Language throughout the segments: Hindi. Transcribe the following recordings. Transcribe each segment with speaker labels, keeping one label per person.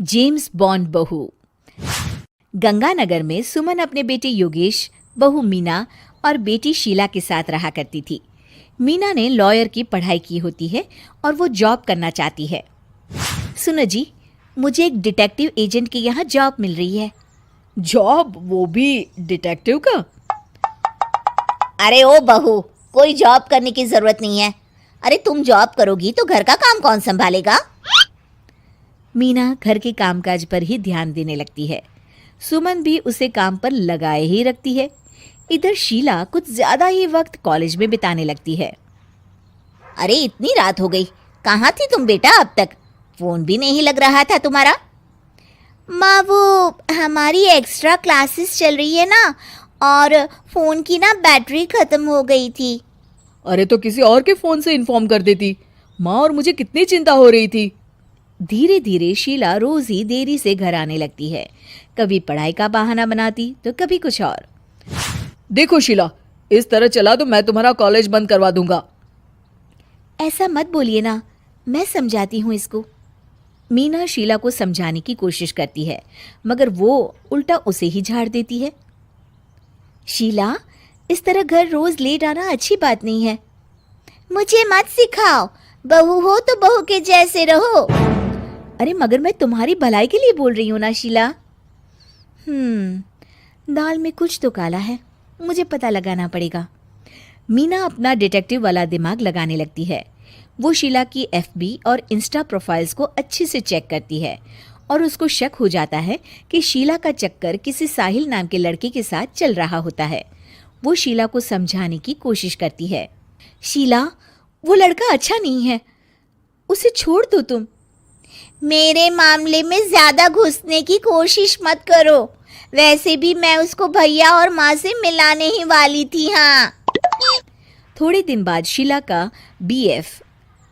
Speaker 1: जेम्स बॉन्ड बहू। गंगानगर में सुमन अपने बेटे योगेश, बहू मीना और बेटी शीला के साथ रहा करती थी। मीना ने लॉयर की पढ़ाई की होती है और वो जॉब करना चाहती है। सुनो जी, मुझे एक डिटेक्टिव एजेंट के यहाँ जॉब मिल रही है।
Speaker 2: जॉब? वो भी डिटेक्टिव का?
Speaker 3: अरे ओ बहू, कोई जॉब करने की जरूरत नहीं है। अरे तुम जॉब करोगी तो घर का काम कौन संभालेगा?
Speaker 1: मीना घर के कामकाज पर ही ध्यान देने लगती है। सुमन भी उसे काम पर लगाए ही रखती है। इधर शीला कुछ ज्यादा ही वक्त कॉलेज में बिताने लगती है।
Speaker 3: अरे इतनी रात हो गई, कहाँ थी तुम बेटा अब तक? फोन भी नहीं लग रहा था तुम्हारा। माँ, वो हमारी एक्स्ट्रा क्लासेस चल रही है ना, और फोन की ना बैटरी खत्म हो गई थी।
Speaker 2: अरे तो किसी और के फोन से इन्फॉर्म कर देती माँ, और मुझे कितनी चिंता हो रही थी।
Speaker 1: धीरे धीरे शीला रोज ही देरी से घर आने लगती है। कभी पढ़ाई का बहाना बनाती तो कभी कुछ और।
Speaker 2: देखो शीला, इस तरह चला तो मैं तुम्हारा कॉलेज बंद करवा दूंगा।
Speaker 1: ऐसा मत बोलिए ना, मैं समझाती हूँ इसको। मीना शीला को समझाने की कोशिश करती है, मगर वो उल्टा उसे ही झाड़ देती है। शीला, इस तरह घर रोज लेट आना अच्छी बात नहीं है।
Speaker 3: मुझे मत सिखाओ, बहू हो तो बहू के जैसे रहो।
Speaker 1: अरे मगर मैं तुम्हारी भलाई के लिए बोल रही हूँ ना शीला। दाल में कुछ तो काला है, मुझे पता लगाना पड़ेगा। मीना अपना डिटेक्टिव वाला दिमाग लगाने लगती है। वो शीला की एफबी और इंस्टा प्रोफाइल्स को अच्छे से चेक करती है और उसको शक हो जाता है कि शीला का चक्कर किसी साहिल नाम के लड़के के साथ चल रहा होता है। वो शीला को समझाने की कोशिश करती है। शीला, वो लड़का अच्छा नहीं है, उसे छोड़ दो तुम।
Speaker 3: मेरे मामले में ज्यादा घुसने की कोशिश मत करो। वैसे भी मैं उसको भैया और माँ से मिलाने ही वाली थी। हाँ।
Speaker 1: थोड़े दिन बाद शीला का बीएफ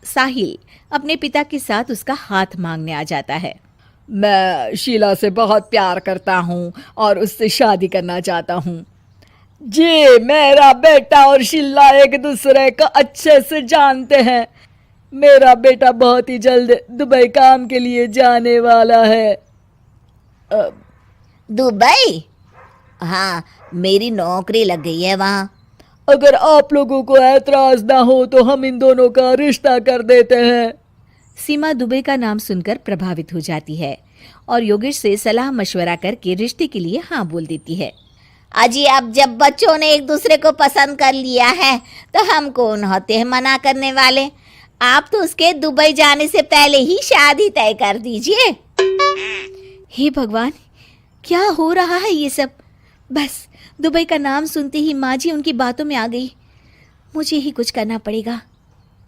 Speaker 1: साहिल अपने पिता के साथ उसका हाथ मांगने आ जाता है।
Speaker 2: मैं शीला से बहुत प्यार करता हूँ और उससे शादी करना चाहता हूँ। जी, मेरा बेटा और शीला एक दूसरे को अच्छे से जानते हैं। मेरा बेटा बहुत ही जल्द दुबई काम के लिए जाने वाला है।
Speaker 3: दुबई? हाँ, मेरी नौकरी लग गई है वहाँ।
Speaker 2: अगर आप लोगों को ऐतराज ना हो तो हम इन दोनों का रिश्ता कर देते हैं।
Speaker 1: सीमा दुबई का नाम सुनकर प्रभावित हो जाती है और योगेश से सलाह मशवरा करके रिश्ते के लिए हाँ बोल देती है।
Speaker 3: अजी, अब जब बच्चों ने एक दूसरे को पसंद कर लिया है तो हम कौन होते हैं मना करने वाले? आप तो उसके दुबई जाने से पहले ही शादी तय कर दीजिए।
Speaker 1: हे भगवान, क्या हो रहा है ये सब? बस दुबई का नाम सुनते ही माँ जी उनकी बातों में आ गई। मुझे ही कुछ करना पड़ेगा।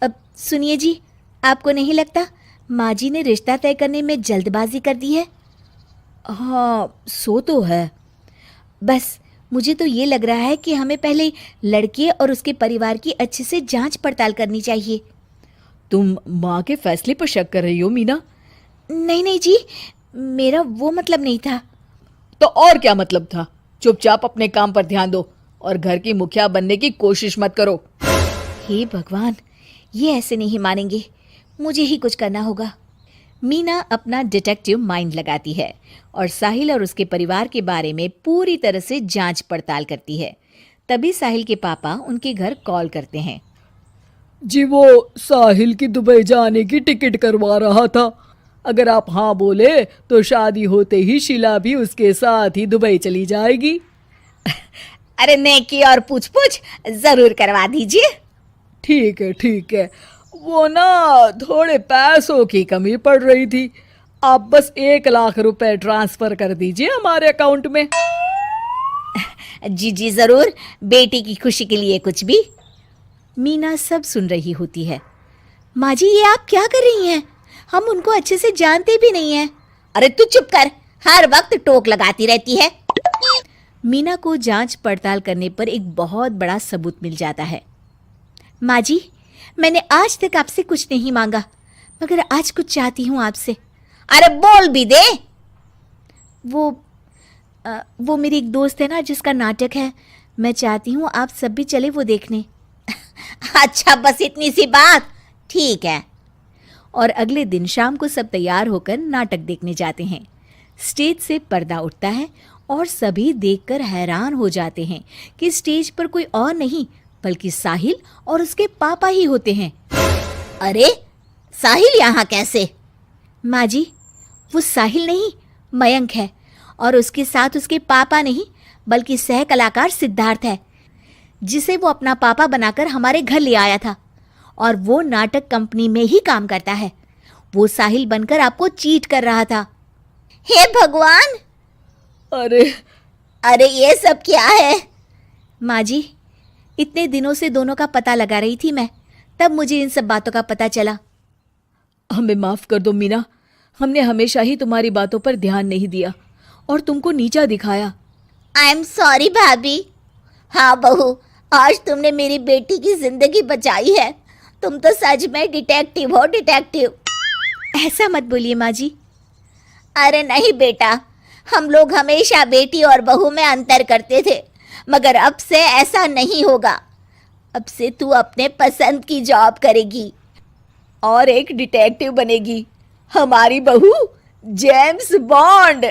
Speaker 1: अब सुनिए जी, आपको नहीं लगता माँ जी ने रिश्ता तय करने में जल्दबाजी कर दी है?
Speaker 2: हाँ, सो तो है।
Speaker 1: बस मुझे तो ये लग रहा है कि हमें पहले लड़के और उसके परिवार की अच्छे से जांच पड़ताल करनी चाहिए।
Speaker 2: तुम माँ के फैसले पर शक कर रही हो मीना?
Speaker 1: नहीं नहीं जी, मेरा वो मतलब नहीं था।
Speaker 2: तो और क्या मतलब था? चुपचाप अपने काम पर ध्यान दो और घर की मुखिया बनने की कोशिश मत करो।
Speaker 1: हे भगवान, ये ऐसे नहीं मानेंगे, मुझे ही कुछ करना होगा। मीना अपना डिटेक्टिव माइंड लगाती है और साहिल और उसके परिवार के बारे में पूरी तरह से जांच पड़ताल करती है। तभी साहिल के पापा उनके घर कॉल करते हैं।
Speaker 2: जी, वो साहिल की दुबई जाने की टिकट करवा रहा था। अगर आप हाँ बोले तो शादी होते ही शीला भी उसके साथ ही दुबई चली जाएगी।
Speaker 3: अरे नेकी और पूछ पूछ जरूर करवा दीजिए।
Speaker 2: ठीक है, ठीक है। वो ना थोड़े पैसों की कमी पड़ रही थी। आप बस 1 लाख रुपए ट्रांसफर कर दीजिए हमारे अकाउंट में।
Speaker 3: जी जी जरूर, बेटी की खुशी के लिए कुछ भी।
Speaker 1: मीना सब सुन रही होती है। माँ जी, ये आप क्या कर रही हैं? हम उनको अच्छे से जानते भी नहीं हैं।
Speaker 3: अरे तू चुप कर, हर वक्त टोक लगाती रहती है।
Speaker 1: मीना को जांच पड़ताल करने पर एक बहुत बड़ा सबूत मिल जाता है। माँ जी, मैंने आज तक आपसे कुछ नहीं मांगा, मगर आज कुछ चाहती हूँ आपसे।
Speaker 3: अरे बोल भी दे।
Speaker 1: वो मेरी एक दोस्त है ना जिसका नाटक है, मैं चाहती हूँ आप सब भी चले वो देखने।
Speaker 3: अच्छा, बस इतनी सी बात? ठीक है।
Speaker 1: और अगले दिन शाम को सब तैयार होकर नाटक देखने जाते हैं। स्टेज से पर्दा उठता है और सभी देखकर हैरान हो जाते हैं कि स्टेज पर कोई और नहीं बल्कि साहिल और उसके पापा ही होते हैं।
Speaker 3: अरे साहिल यहाँ कैसे?
Speaker 1: माँ जी, वो साहिल नहीं मयंक है और उसके साथ उसके पापा नहीं बल्कि सह कलाकार सिद्धार्थ है, जिसे वो अपना पापा बनाकर हमारे घर ले आया था और वो नाटक कंपनी में ही काम करता है। वो साहिल बनकर आपको चीट कर रहा था।
Speaker 3: हे भगवान,
Speaker 2: अरे
Speaker 3: अरे ये सब क्या है?
Speaker 1: माँ जी, इतने दिनों से दोनों का पता लगा रही थी मैं, तब मुझे इन सब बातों का पता चला।
Speaker 2: हमें माफ कर दो मीना, हमने हमेशा ही तुम्हारी बातों पर ध्यान नहीं दिया और तुमको नीचा दिखाया।
Speaker 3: आई एम सॉरी भाभी। हाँ बहू, आज तुमने मेरी बेटी की जिंदगी बचाई है। तुम तो सच में डिटेक्टिव हो, डिटेक्टिव।
Speaker 1: ऐसा मत बोलिए माँ जी।
Speaker 3: अरे नहीं बेटा, हम लोग हमेशा बेटी और बहू में अंतर करते थे, मगर अब से ऐसा नहीं होगा। अब से तू अपने पसंद की जॉब करेगी
Speaker 2: और एक डिटेक्टिव बनेगी, हमारी बहू जेम्स बॉन्ड।